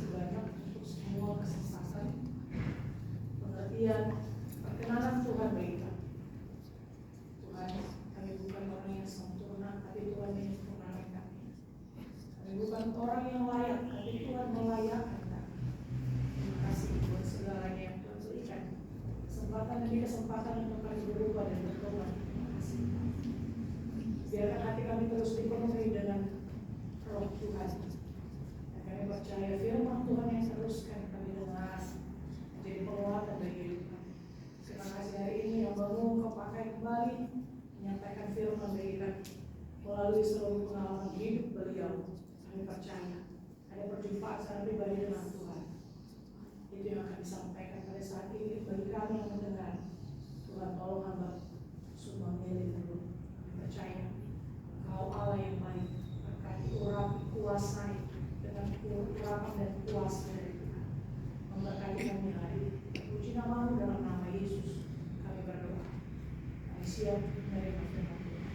kasih banyak untuk semua kesempatan, pengertian, perkenanan Tuhan bagi kami. Tuhan, kami bukan orang yang sempurna, tapi Tuhan yang sempurnakan kami. Kami bukan orang yang layak, tapi Tuhan melayakkan kami. Terima kasih buat segalanya yang Tuhan berikan. Kesempatan demi kesempatan untuk kami berubah dan bertobat. Terima kasih. Biarkan hati kami terus dipenuhi dengan Roh Tuhan. Dan kami percaya firman Tuhan yang teruskan kami dengar menjadi penguatan bagi hidup kami. Terima kasih hari ini yang baru Kau pakai kembali menyampaikan firman bagi kami melalui seluruh pengalaman hidup beliau. Kami percaya ada perjumpaan secara pribadi dengan Tuhan. Itu yang akan disampaikan pada saat ini bagi kami yang mendengar. Tuhan tolong hamba semua milik dulu. Kami percaya Kau Allah yang baik, berkati urapi kuasai dengan urapan dan kuasa dari Tuhan. Memberkati kami hari ini. Puji nama-Mu dalam nama Yesus kami berdoa. Kami siap menerima firman Tuhan.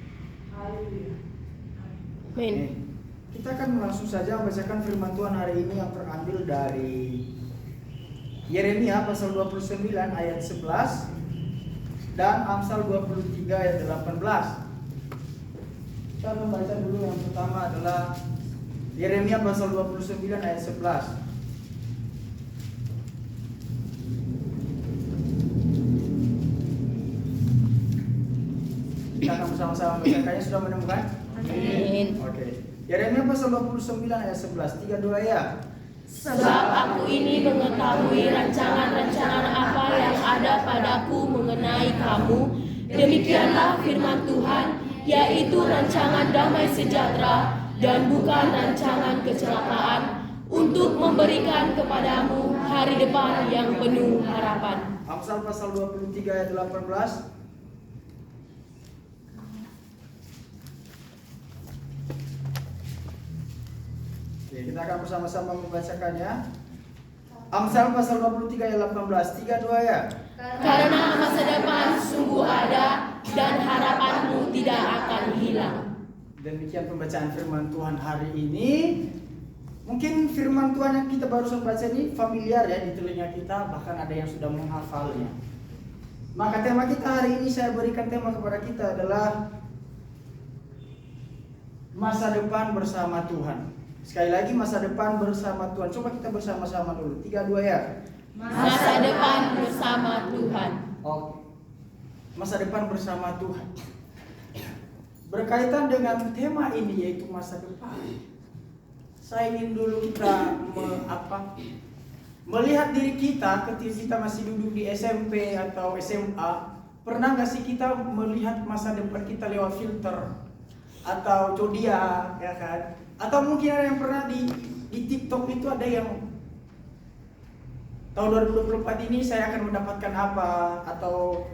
Haleluya. Amin. Kita akan langsung saja membacakan firman Tuhan hari ini yang terambil dari Yeremia pasal 29 ayat 11 dan Amsal 23 ayat 18. Kita membaca dulu yang pertama adalah Yeremia pasal 29 ayat 11. Kita akan bersama-sama membacakannya. Sudah menemukan? Amin. Oke. Yeremia pasal 29 ayat 11. 3-2 ya. Sebab aku ini mengetahui rancangan-rancangan apa yang ada padaku mengenai kamu. Demikianlah firman Tuhan, yaitu rancangan damai sejahtera dan bukan rancangan kecelakaan, untuk memberikan kepadamu hari depan yang penuh harapan. Amsal pasal 23 ayat 18. Oke, kita akan bersama-sama membacakannya. Amsal pasal 23 ayat 18. 3-2 ya. Karena masa depan sungguh ada dan harapanmu tidak akan hilang. Demikian pembacaan firman Tuhan hari ini. Mungkin firman Tuhan yang kita baru saja baca ini familiar ya di telinga kita, bahkan ada yang sudah menghafalnya. Maka tema kita hari ini, saya berikan tema kepada kita adalah masa depan bersama Tuhan. Sekali lagi, masa depan bersama Tuhan. Coba kita bersama-sama dulu. 3-2 ya. Masa depan bersama Tuhan. Oke. Masa depan bersama Tuhan. Berkaitan dengan tema ini, yaitu masa depan. Saya ingin dulu kita melihat diri kita ketika kita masih duduk di SMP atau SMA. Pernah nggak sih kita melihat masa depan kita lewat filter atau zodiak, ya kan? Atau mungkin ada yang pernah di TikTok itu ada yang tahun 2024 ini saya akan mendapatkan apa, atau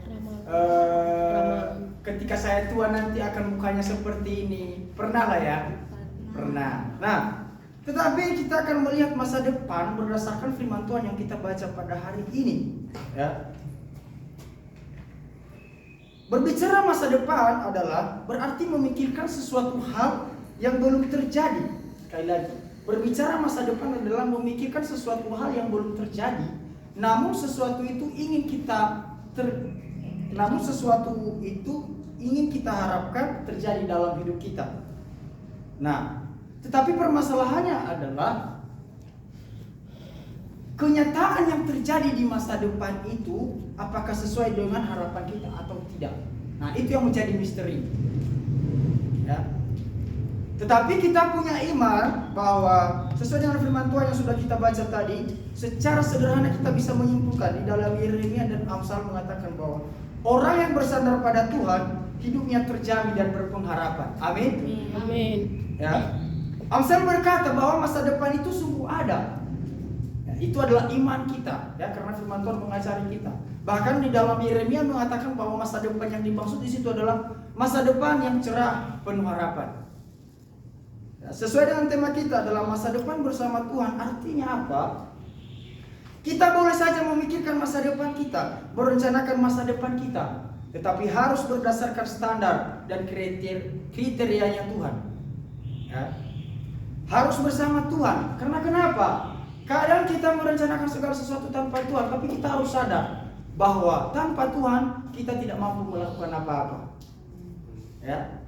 ketika saya tua nanti akan mukanya seperti ini. Pernah lah ya? Pernah. Nah, tetapi kita akan melihat masa depan berdasarkan firman Tuhan yang kita baca pada hari ini, ya. Berbicara masa depan adalah berarti memikirkan sesuatu hal yang belum terjadi. Sekali lagi, berbicara masa depan adalah memikirkan sesuatu hal yang belum terjadi, namun sesuatu itu ingin kita harapkan terjadi dalam hidup kita. Nah, tetapi permasalahannya adalah kenyataan yang terjadi di masa depan itu apakah sesuai dengan harapan kita atau tidak. Nah, itu yang menjadi misteri. Ya. Tetapi kita punya iman bahwa sesuai dengan firman Tuhan yang sudah kita baca tadi, secara sederhana kita bisa menyimpulkan di dalam Yeremia dan Amsal mengatakan bahwa orang yang bersandar pada Tuhan hidupnya terjamin dan berpengharapan. Amin. Amin. Ya. Amsal berkata bahwa masa depan itu sungguh ada. Ya, itu adalah iman kita, ya, karena firman Tuhan mengajari kita. Bahkan di dalam Yeremia mengatakan bahwa masa depan yang dimaksud di situ adalah masa depan yang cerah, penuh harapan. Ya, sesuai dengan tema kita adalah masa depan bersama Tuhan. Artinya apa? Kita boleh saja memikirkan masa depan kita, merencanakan masa depan kita, tetapi harus berdasarkan standar dan kriterianya Tuhan. Ya. Harus bersama Tuhan. Karena kenapa? Kadang kita merencanakan segala sesuatu tanpa Tuhan, tapi kita harus sadar bahwa tanpa Tuhan kita tidak mampu melakukan apa-apa. Ya.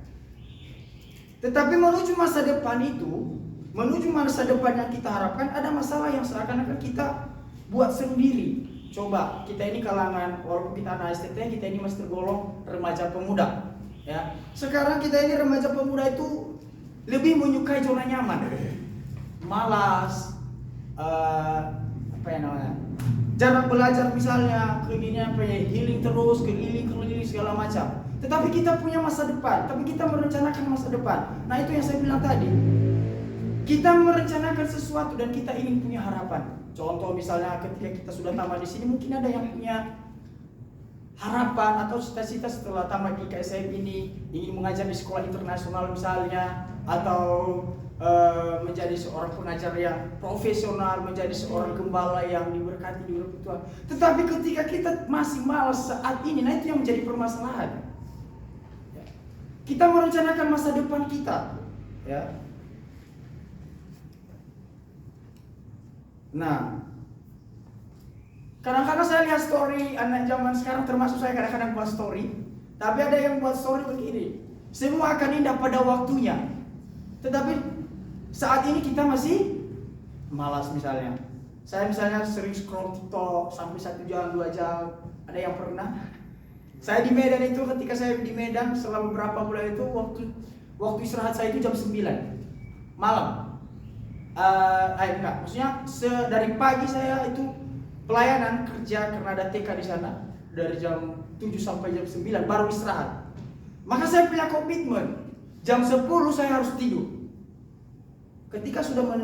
Tetapi menuju masa depan itu, menuju masa depan yang kita harapkan, ada masalah yang seakan-akan kita buat sendiri. Coba, kita ini kalangan, walaupun kita anak STT, kita ini masih tergolong remaja pemuda. Ya. Sekarang kita ini remaja pemuda itu lebih menyukai zona nyaman, malas, apa ya namanya, jarang belajar misalnya, keinginannya pengen healing terus, keliling segala macam. Tetapi kita punya masa depan, tapi kita merencanakan masa depan. Nah itu yang saya bilang tadi, kita merencanakan sesuatu dan kita ingin punya harapan. Contoh misalnya ketika kita sudah tamat di sini, mungkin ada yang punya harapan atau cita-cita setelah tamat di KSM ini ingin mengajar di sekolah internasional misalnya, atau menjadi seorang pengajar yang profesional, menjadi seorang gembala yang diberkati di Tuhan. Tetapi ketika kita masih malas saat ini, nah itu yang menjadi permasalahan. Ya. Kita merencanakan masa depan kita, ya. Nah, kadang-kadang saya lihat story anak zaman sekarang, termasuk saya kadang-kadang buat story, tapi ada yang buat story begini, semua akan indah pada waktunya. Tetapi saat ini kita masih malas misalnya. Saya misalnya sering scroll TikTok sampai 1 jam, 2 jam. Ada yang pernah? Saya di Medan itu, ketika saya di Medan selama beberapa bulan itu, waktu istirahat saya itu jam 9 malam. Enggak, maksudnya dari pagi saya itu pelayanan kerja karena ada TK di sana dari jam 7 sampai jam 9 baru istirahat. Maka saya punya komitmen jam 10 saya harus tidur. Ketika sudah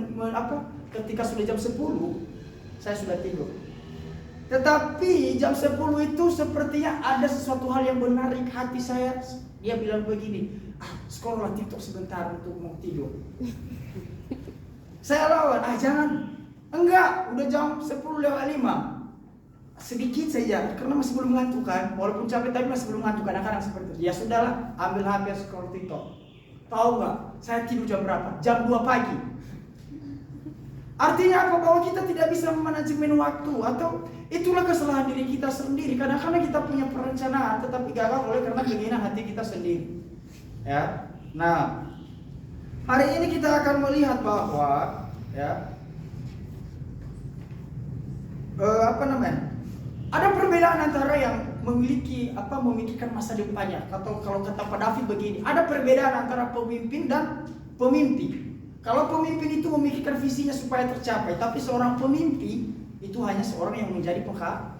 ketika sudah jam 10 saya sudah tidur. Tetapi jam 10 itu sepertinya ada sesuatu hal yang menarik hati saya. Dia bilang begini, scroll TikTok sebentar untuk mau tidur. Saya lawan, jangan. Enggak, udah jam 10:05. Sedikit saja, karena masih belum ngantuk kan. Walaupun capek tapi masih belum ngantuk, kadang-kadang seperti itu. Ya sudahlah, ambil HP scroll TikTok. Tahu nggak? Saya tidur jam berapa? Jam 2 pagi. Artinya apa? Bahwa kita tidak bisa memanajemen waktu, atau itulah kesalahan diri kita sendiri. Kadang-kadang kita punya perencanaan, tetapi gagal oleh karena keinginan hati kita sendiri. Ya. Nah, hari ini kita akan melihat bahwa ada perbedaan antara yang memikirkan masa depannya, atau kalau kata Pak David begini, ada perbedaan antara pemimpin dan pemimpi. Kalau pemimpin itu memikirkan visinya supaya tercapai, tapi seorang pemimpi itu hanya seorang yang menjadi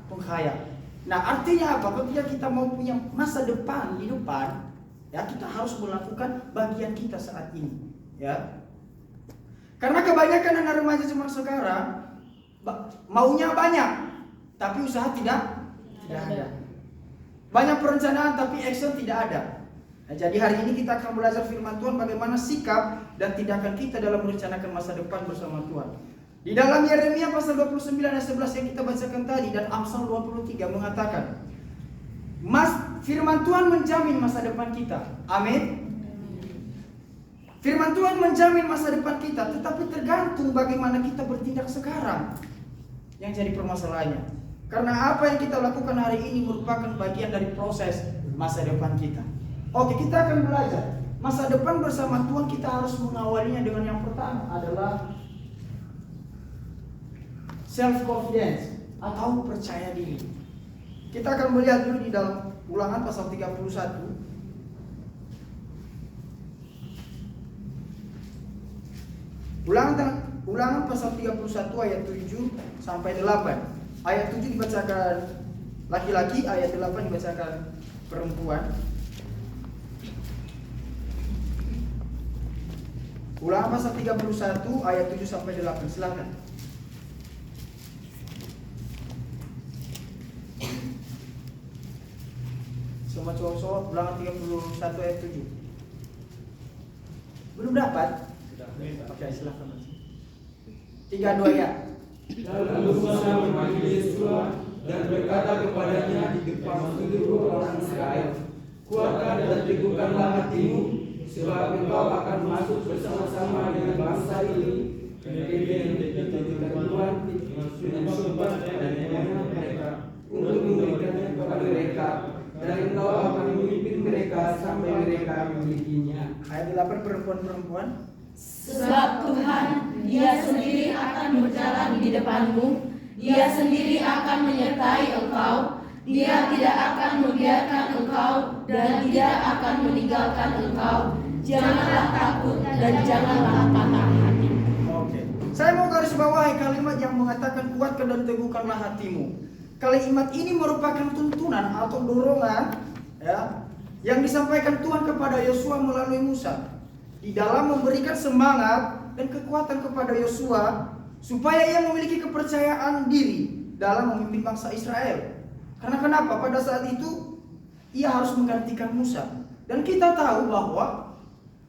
penghayal. Nah, artinya apa? Ketika kita mau punya masa depan di depan, ya kita harus melakukan bagian kita saat ini, ya. Karena kebanyakan anak remaja zaman sekarang maunya banyak, tapi usaha tidak ada. Banyak perencanaan tapi action tidak ada. Nah, jadi hari ini kita akan belajar firman Tuhan bagaimana sikap dan tindakan kita dalam merencanakan masa depan bersama Tuhan. Di dalam Yeremia pasal 29 ayat 11 yang kita bacakan tadi dan Amsal 23 mengatakan, firman Tuhan menjamin masa depan kita. Amin. Firman Tuhan menjamin masa depan kita, tetapi tergantung bagaimana kita bertindak sekarang yang jadi permasalahannya. Karena apa yang kita lakukan hari ini merupakan bagian dari proses masa depan kita. Oke, kita akan belajar masa depan bersama Tuhan. Kita harus mengawalinya dengan yang pertama adalah self-confidence atau percaya diri. Kita akan melihat dulu di dalam Ulangan pasal 31. Ulangan pasal 31 ayat 7 sampai 8. Ayat 7 dibacakan laki-laki, ayat 8 dibacakan perempuan. Ulangan pasal 31 ayat 7 sampai 8. Silakan. Semua cowok-cowok Ulangan 31 ayat 7. Belum dapat? Oke, silakan. 3-2 ya. Lalu Musa memanggil Yesua dan berkata kepadanya di depan seluruh orang Israel, kuatkan dan teguhkanlah hatimu, sebab engkau akan masuk bersama-sama dengan bangsa ini yang ditentukan Tuhan dengan sumpah dan imannya mereka untuk memberikannya kepada mereka, dan engkau akan memimpin mereka sampai mereka memilikinya. Ayat 8 perempuan-perempuan. Sebab Tuhan, Dia sendiri akan berjalan di depanmu, Dia sendiri akan menyertai engkau, Dia tidak akan membiarkan engkau dan tidak akan meninggalkan engkau. Janganlah takut dan janganlah patah hati. Oke. Saya mau garis bawahi kalimat yang mengatakan kuatkan dan teguhkanlah hatimu. Kalimat ini merupakan tuntunan atau dorongan ya, yang disampaikan Tuhan kepada Yosua melalui Musa di dalam memberikan semangat dan kekuatan kepada Yosua supaya ia memiliki kepercayaan diri dalam memimpin bangsa Israel. Karena kenapa? Pada saat itu ia harus menggantikan Musa. Dan kita tahu bahwa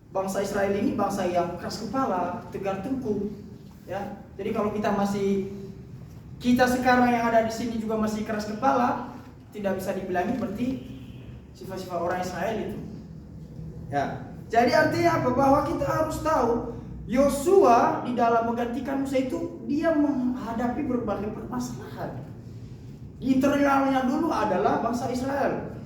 bangsa Israel ini bangsa yang keras kepala, tegar tengkuk, ya. Jadi kalau kita sekarang yang ada di sini juga masih keras kepala, tidak bisa dibilangi berarti sifat-sifat orang Israel itu. Ya. Jadi artinya apa? Bahwa kita harus tahu Yosua di dalam menggantikan Musa itu dia menghadapi berbagai permasalahan. Di internalnya dulu adalah bangsa Israel.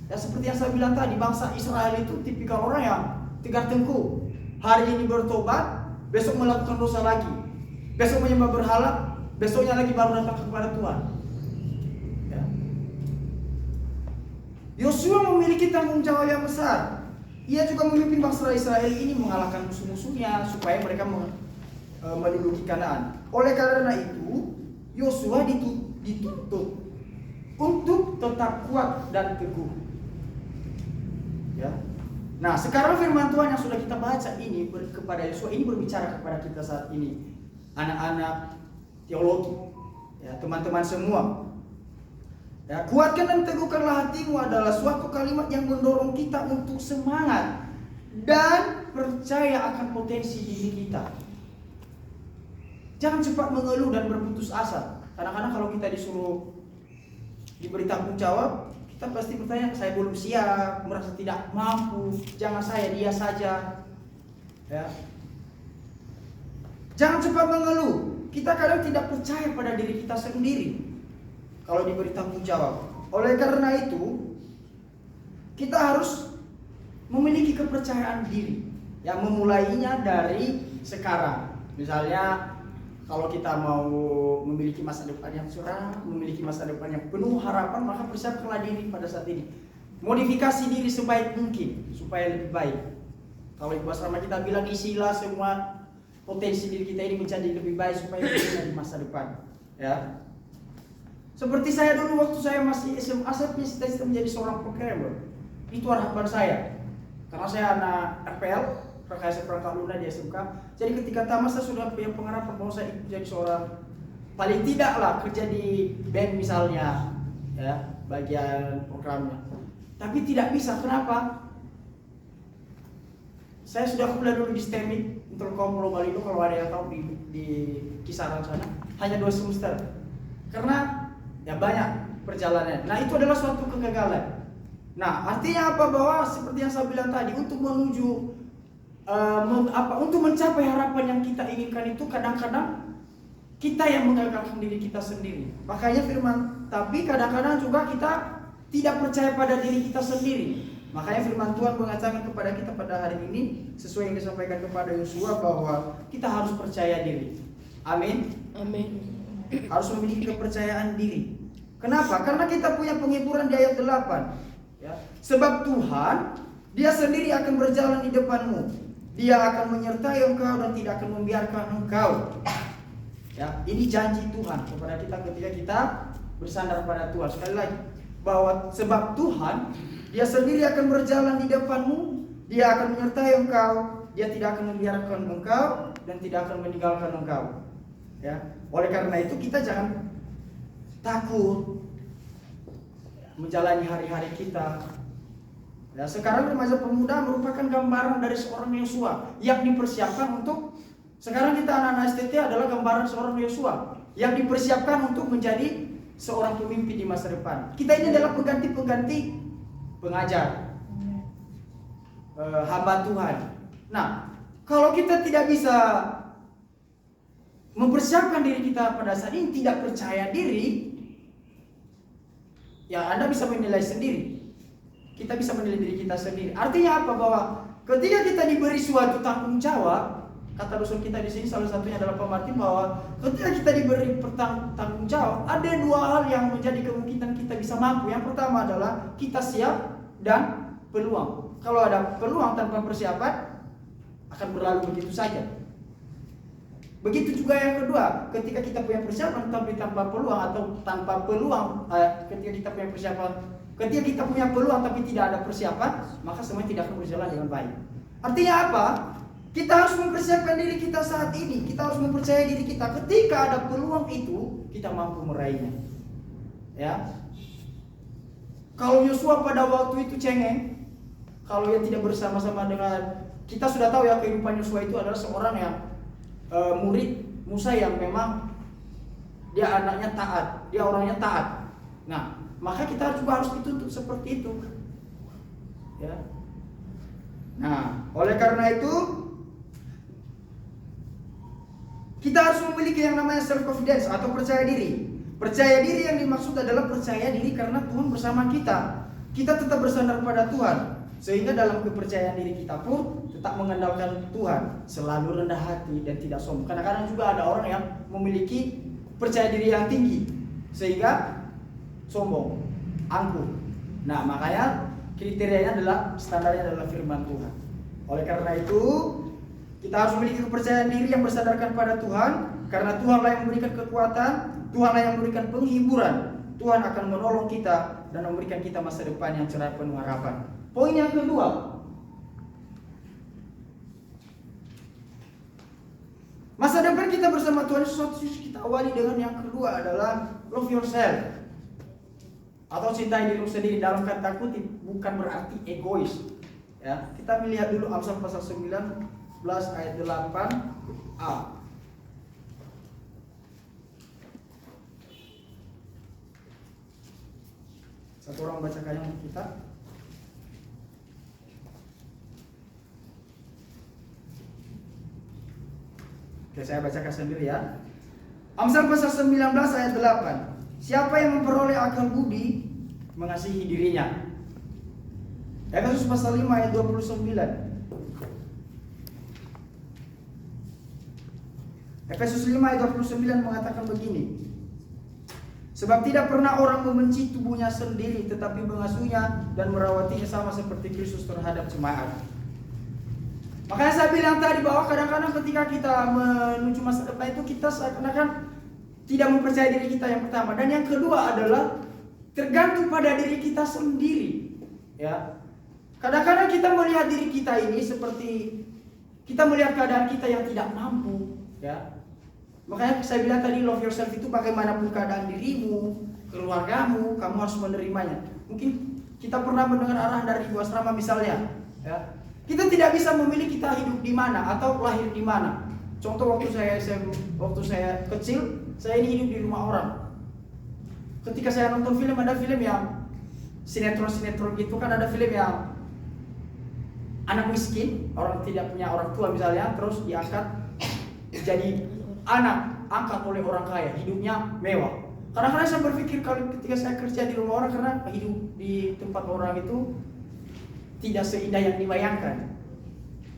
Ya seperti yang saya bilang tadi, bangsa Israel itu tipikal orang yang tegar tengkuk. Hari ini bertobat, besok melakukan dosa lagi. Besok menyembah berhala, besoknya lagi baru datang kepada Tuhan. Ya. Yosua memiliki tanggung jawab yang besar. Ia juga memimpin bangsa Israel ini mengalahkan musuh-musuhnya supaya mereka menduduki Kanaan. Oleh karena itu, Yosua dituntut untuk tetap kuat dan teguh. Ya. Nah, sekarang firman Tuhan yang sudah kita baca ini kepada Yosua ini berbicara kepada kita saat ini, anak-anak teologi, ya, teman-teman semua. Ya, kuatkan dan teguhkanlah hatimu adalah suatu kalimat yang mendorong kita untuk semangat dan percaya akan potensi diri kita. Jangan cepat mengeluh dan berputus asa. Kadang-kadang kalau kita disuruh diberi tanggung jawab, kita pasti bertanya, saya belum siap, merasa tidak mampu, jangan saya, dia saja. Ya. Jangan cepat mengeluh. Kita kadang tidak percaya pada diri kita sendiri kalau diberi tanggung jawab. Oleh karena itu, kita harus memiliki kepercayaan diri. Yang memulainya dari sekarang. Misalnya, kalau kita mau memiliki masa depan yang cerah, memiliki masa depan yang penuh harapan, maka persiapkanlah diri pada saat ini. Modifikasi diri sebaik mungkin supaya lebih baik. Kalau Ibu Asrama kita bilang isilah semua potensi diri kita ini menjadi lebih baik supaya kita di masa depan. Ya. Seperti saya dulu waktu saya masih SMA, saya punya cita-cita menjadi seorang programmer. Itu harapan saya. Karena saya anak RPL, rekayasa perangkat lunak di SMK. Jadi ketika tamat saya sudah punya pengharapan bahwa saya ikut jadi seorang, paling tidak lah kerja di bank misalnya, ya, bagian programnya. Tapi tidak bisa, kenapa? Saya sudah kuliah dulu di STEMIC, Intelkom Pulau Balido, kalau ada yang tahu di kisaran sana, hanya 2 semester. Karena ya banyak perjalanan. Nah itu adalah suatu kegagalan. Nah artinya apa? Bahwa seperti yang saya bilang tadi, untuk menuju untuk mencapai harapan yang kita inginkan itu kadang-kadang kita yang mengagalkan diri kita sendiri. Makanya firman, tapi kadang-kadang juga kita tidak percaya pada diri kita sendiri. Makanya firman Tuhan mengatakan kepada kita pada hari ini, sesuai yang disampaikan kepada Yosua, bahwa kita harus percaya diri. Amin. Amin. Harus memiliki kepercayaan diri. Kenapa? Karena kita punya penghiburan di ayat 8. Ya. Sebab Tuhan, Dia sendiri akan berjalan di depanmu. Dia akan menyertai engkau dan tidak akan membiarkan engkau. Ya, ini janji Tuhan kepada kita ketika kita bersandar pada Tuhan. Sekali lagi, bahwa sebab Tuhan, Dia sendiri akan berjalan di depanmu, Dia akan menyertai engkau, Dia tidak akan membiarkan engkau dan tidak akan meninggalkan engkau. Ya, oleh karena itu kita jangan takut menjalani hari-hari kita. Ya, sekarang remaja pemuda merupakan gambaran dari seorang Yosua yang dipersiapkan untuk, sekarang kita anak-anak STT adalah gambaran seorang Yosua yang dipersiapkan untuk menjadi seorang pemimpin di masa depan. Kita ini adalah pengganti pengajar, hamba Tuhan. Nah, kalau kita tidak bisa mempersiapkan diri kita pada saat ini tidak percaya diri, ya Anda bisa menilai sendiri. Kita bisa menilai diri kita sendiri. Artinya apa? Bahwa ketika kita diberi suatu tanggung jawab, kata dosen kita di sini salah satunya adalah Pak Martin, bahwa ketika kita diberi tanggung jawab, ada dua hal yang menjadi kemungkinan kita bisa mampu. Yang pertama adalah kita siap dan peluang. Kalau ada peluang tanpa persiapan, akan berlalu begitu saja. Begitu juga yang kedua, ketika kita punya persiapan tapi tanpa peluang, atau tanpa peluang, ketika kita punya persiapan, ketika kita punya peluang tapi tidak ada persiapan, maka semuanya tidak akan berjalan dengan baik. Artinya apa? Kita harus mempersiapkan diri kita saat ini. Kita harus mempercayai diri kita. Ketika ada peluang itu, kita mampu meraihnya. Ya. Kalau Yosua pada waktu itu cengeng, kalau dia tidak bersama-sama dengan, kita sudah tahu ya kehidupan Yosua itu adalah seorang yang murid Musa yang memang dia anaknya taat, dia orangnya taat. Nah, maka kita juga harus dituntut seperti itu. Ya. Nah, oleh karena itu kita harus memiliki yang namanya self confidence atau percaya diri. Percaya diri yang dimaksud adalah percaya diri karena Tuhan bersama kita. Kita tetap bersandar pada Tuhan. Sehingga dalam kepercayaan diri kita pun tetap mengandalkan Tuhan, selalu rendah hati dan tidak sombong. Kadang-kadang juga ada orang yang memiliki percaya diri yang tinggi sehingga sombong, angkuh. Nah, makanya kriterianya adalah, standarnya adalah firman Tuhan. Oleh karena itu, kita harus memiliki kepercayaan diri yang bersandarkan pada Tuhan, karena Tuhanlah yang memberikan kekuatan, Tuhanlah yang memberikan penghiburan. Tuhan akan menolong kita dan memberikan kita masa depan yang cerah penuh harapan. Poin yang kedua, masa depan kita bersama Tuhan Yesus, kita awali dengan yang kedua adalah love yourself atau cintai dirimu sendiri. Dalam kata kutip, bukan berarti egois. Ya, kita melihat dulu Amsal pasal 19 ayat 8a. Satu orang bacakan yang kita. Oke, saya bacakan sendiri ya. Amsal pasal 19 ayat 8. Siapa yang memperoleh akal budi mengasihi dirinya. Efesus pasal 5 ayat 29. Efesus 5 ayat 29 mengatakan begini. Sebab tidak pernah orang membenci tubuhnya sendiri, tetapi mengasuhnya dan merawatinya sama seperti Kristus terhadap jemaat. Makanya saya bilang tadi bahwa kadang-kadang ketika kita menuju masa depan itu, kita seakan-akan tidak mempercayai diri kita yang pertama. Dan yang kedua adalah tergantung pada diri kita sendiri. Ya, kadang-kadang kita melihat diri kita ini seperti kita melihat keadaan kita yang tidak mampu. Ya, makanya saya bilang tadi love yourself itu bagaimanapun keadaan dirimu, keluargamu, kamu harus menerimanya. Mungkin kita pernah mendengar arahan dari Ibu Asrama misalnya. Ya, kita tidak bisa memilih kita hidup di mana atau lahir di mana. Contoh waktu saya kecil, saya ini hidup di rumah orang. Ketika saya nonton film, ada film yang sinetron gitu kan, ada film yang anak miskin, orang tidak punya orang tua misalnya, terus diangkat jadi anak angkat oleh orang kaya, hidupnya mewah. Kadang-kadang saya berpikir kalau ketika saya kerja di rumah orang, karena hidup di tempat orang itu tidak seindah yang dibayangkan.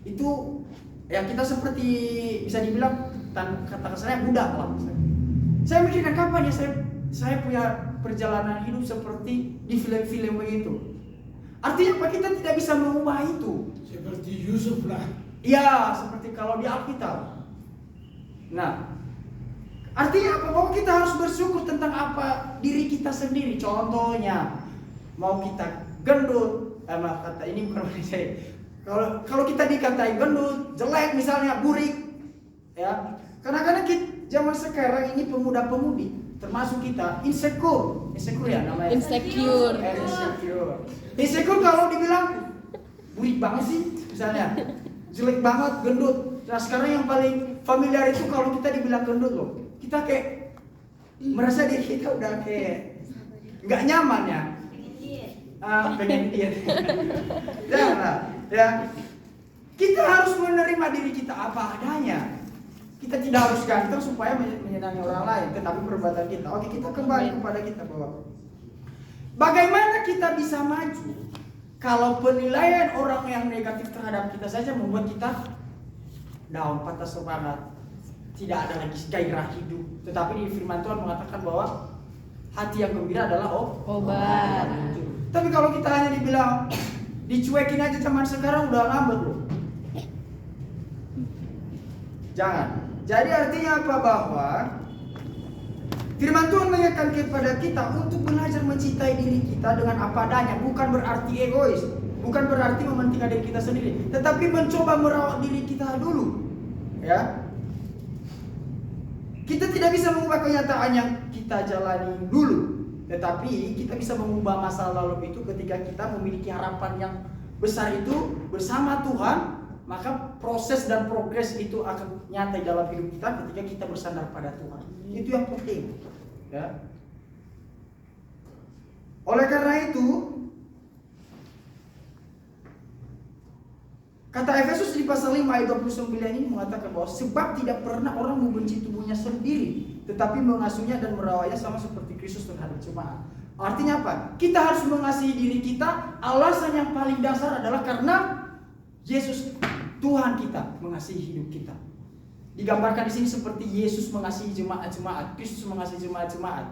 Itu ya kita seperti bisa dibilang kata kasarnya budak lah. Saya mikirkan kapan ya saya punya perjalanan hidup seperti di film-film begitu. Artinya apa? Kita tidak bisa mengubah itu. Seperti Yusuf lah. Iya, seperti kalau di Alkitab. Nah, artinya apa? Bahwa kita harus bersyukur tentang apa diri kita sendiri. Contohnya, mau kita gendut, maaf kata ini bukan saya. Kalau kita dikatai gendut, jelek misalnya, burik, ya. Kadang-kadang zaman sekarang ini pemuda-pemudi, termasuk kita, insecure ya namanya. Insecure. Insecure kalau dibilang burik banget sih, misalnya, jelek banget, gendut. Nah sekarang yang paling familiar itu kalau kita dibilang gendut loh, kita kayak merasa diri kita udah kayak nggak nyaman ya. Pengen diet. Jangan, ya. Kita harus menerima diri kita apa adanya. Kita tidak harus ganteng supaya menyenangi orang lain, tetapi perbuatan kita. Oke, kita kembali kepada kita bahwa bagaimana kita bisa maju kalau penilaian orang yang negatif terhadap kita saja membuat kita down, patah semangat, tidak ada lagi gairah hidup. Tetapi di firman Tuhan mengatakan bahwa hati yang gembira adalah Obat. Tapi kalau kita hanya dibilang dicuekin aja zaman sekarang udah ngambek loh. Jangan. Jadi artinya apa? Bahwa firman Tuhan mengingatkan kepada kita untuk belajar mencintai diri kita dengan apa adanya. Bukan berarti egois, bukan berarti mementingkan diri kita sendiri, tetapi mencoba merawat diri kita dulu. Ya. Kita tidak bisa mengubah kenyataan yang kita jalani dulu, tetapi kita bisa mengubah masa lalu itu ketika kita memiliki harapan yang besar itu bersama Tuhan. Maka proses dan progres itu akan nyata dalam hidup kita ketika kita bersandar pada Tuhan. Itu yang penting. Ya. Oleh karena itu, kata Efesus di pasal 5 ayat 29 ini mengatakan bahwa sebab tidak pernah orang membenci tubuhnya sendiri, tetapi mengasuhnya dan merawatnya sama seperti Kristus terhadap jemaat. Artinya apa? Kita harus mengasihi diri kita. Alasan yang paling dasar adalah karena Yesus Tuhan kita mengasihi hidup kita. Digambarkan di sini seperti Yesus mengasihi jemaat-jemaat, Kristus mengasihi jemaat-jemaat.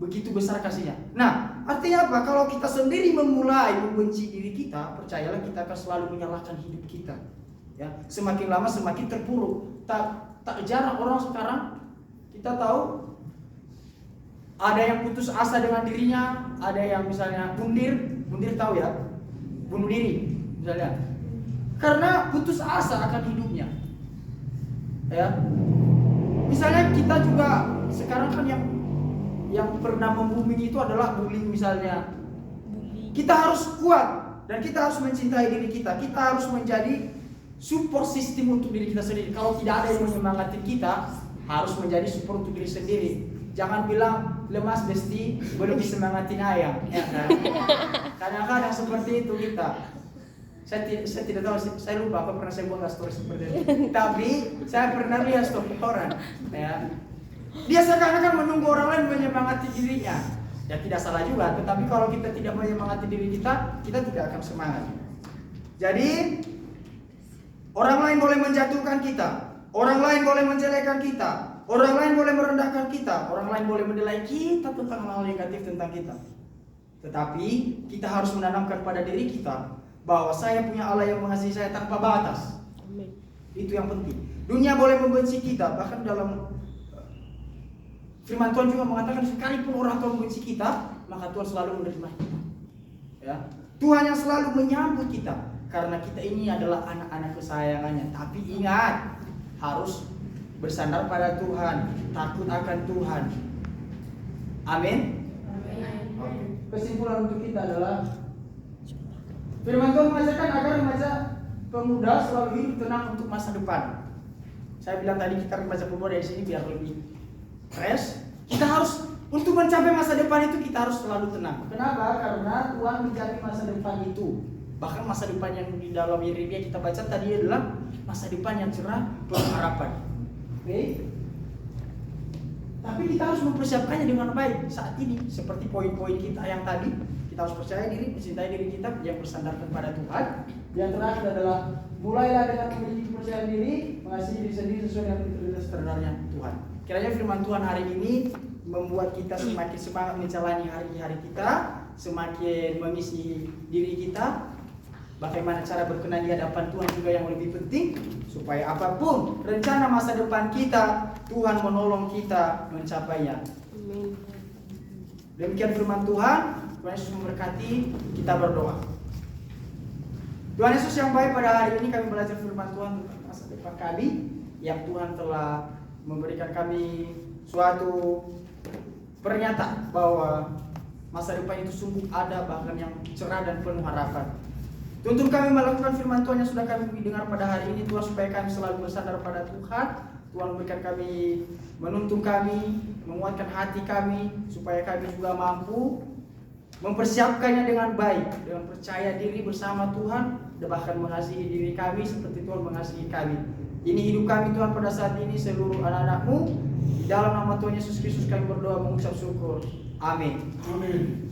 Begitu besar kasihnya. Nah, artinya apa? Kalau kita sendiri memulai membenci diri kita, percayalah kita akan selalu menyalahkan hidup kita. Ya, semakin lama semakin terpuruk. Tak jarang orang sekarang kita tahu ada yang putus asa dengan dirinya, ada yang misalnya bundir tahu ya, bunuh diri misalnya. Karena putus asa akan hidupnya. Ya. Misalnya kita juga sekarang kan yang pernah membumi itu adalah bullying misalnya. Kita harus kuat dan kita harus mencintai diri kita. Kita harus menjadi support system untuk diri kita sendiri. Kalau tidak ada yang menyemangati kita, harus menjadi support untuk diri sendiri. Jangan bilang lemas besti, boleh disemangatin ayam. Ya kan? Kadang-kadang seperti itu kita. Saya tidak tahu, saya lupa apa pernah saya buat story seperti itu. Tapi saya pernah lihat story orang, ya. Dia seakan-akan menunggu orang lain menyemangati dirinya. Ya tidak salah juga, tetapi kalau kita tidak menyemangati diri kita tidak akan semangat. Jadi orang lain boleh menjatuhkan kita, orang lain boleh menjelekkan kita, orang lain boleh merendahkan kita, orang lain boleh menilai kita tentang hal negatif tentang kita. Tetapi kita harus menanamkan pada diri kita bahwa saya punya Allah yang mengasihi saya tanpa batas. Amin. Itu yang penting. Dunia boleh membenci kita, bahkan dalam firman Tuhan juga mengatakan sekalipun orang tua membenci kita, maka Tuhan selalu menerima kita. Ya. Tuhan yang selalu menyambut kita karena kita ini adalah anak-anak kesayangannya. Tapi ingat, harus bersandar pada Tuhan, takut akan Tuhan. Amin. Kesimpulan untuk kita adalah firman Tuhan mengajarkan agar remaja pemuda selalu hidup tenang untuk masa depan. Saya bilang tadi kita remaja pemuda dari sini biar lebih fresh. Kita harus untuk mencapai masa depan itu kita harus selalu tenang. Kenapa? Karena Tuhan mencapai masa depan itu. Bahkan masa depan yang di dalam Yeremia kita baca tadi adalah masa depan yang cerah, penuh harapan. Oke? Tapi kita harus mempersiapkannya dengan baik saat ini. Seperti poin-poin kita yang tadi. Kita harus percaya diri, mencintai diri kita yang bersandar kepada Tuhan. Yang terakhir adalah mulailah dengan memiliki kepercayaan diri, mengasihi diri sendiri sesuai dengan integritas terdarnya Tuhan. Kiranya firman Tuhan hari ini membuat kita semakin semangat menjalani hari-hari kita, semakin mengisi diri kita. Bagaimana cara berkenan di hadapan Tuhan juga yang lebih penting, supaya apapun rencana masa depan kita, Tuhan menolong kita mencapainya. Amin. Demikian firman Tuhan. Tuhan Yesus memberkati, kita berdoa. Tuhan Yesus yang baik, pada hari ini kami belajar firman Tuhan tentang masa depan kami, yang Tuhan telah memberikan kami suatu pernyataan bahwa masa depan itu sungguh ada, bahkan yang cerah dan penuh harapan. Tuntun kami melakukan firman Tuhan yang sudah kami dengar pada hari ini, Tuhan, supaya kami selalu bersandar pada Tuhan. Tuhan memberikan kami, menuntun kami, menguatkan hati kami, supaya kami juga mampu mempersiapkannya dengan baik, dengan percaya diri bersama Tuhan, bahkan mengasihi diri kami seperti Tuhan mengasihi kami. Ini hidup kami Tuhan pada saat ini, seluruh anak-anak-Mu. Di dalam nama Tuhan Yesus Kristus kami berdoa mengucap syukur. Amin. Amin.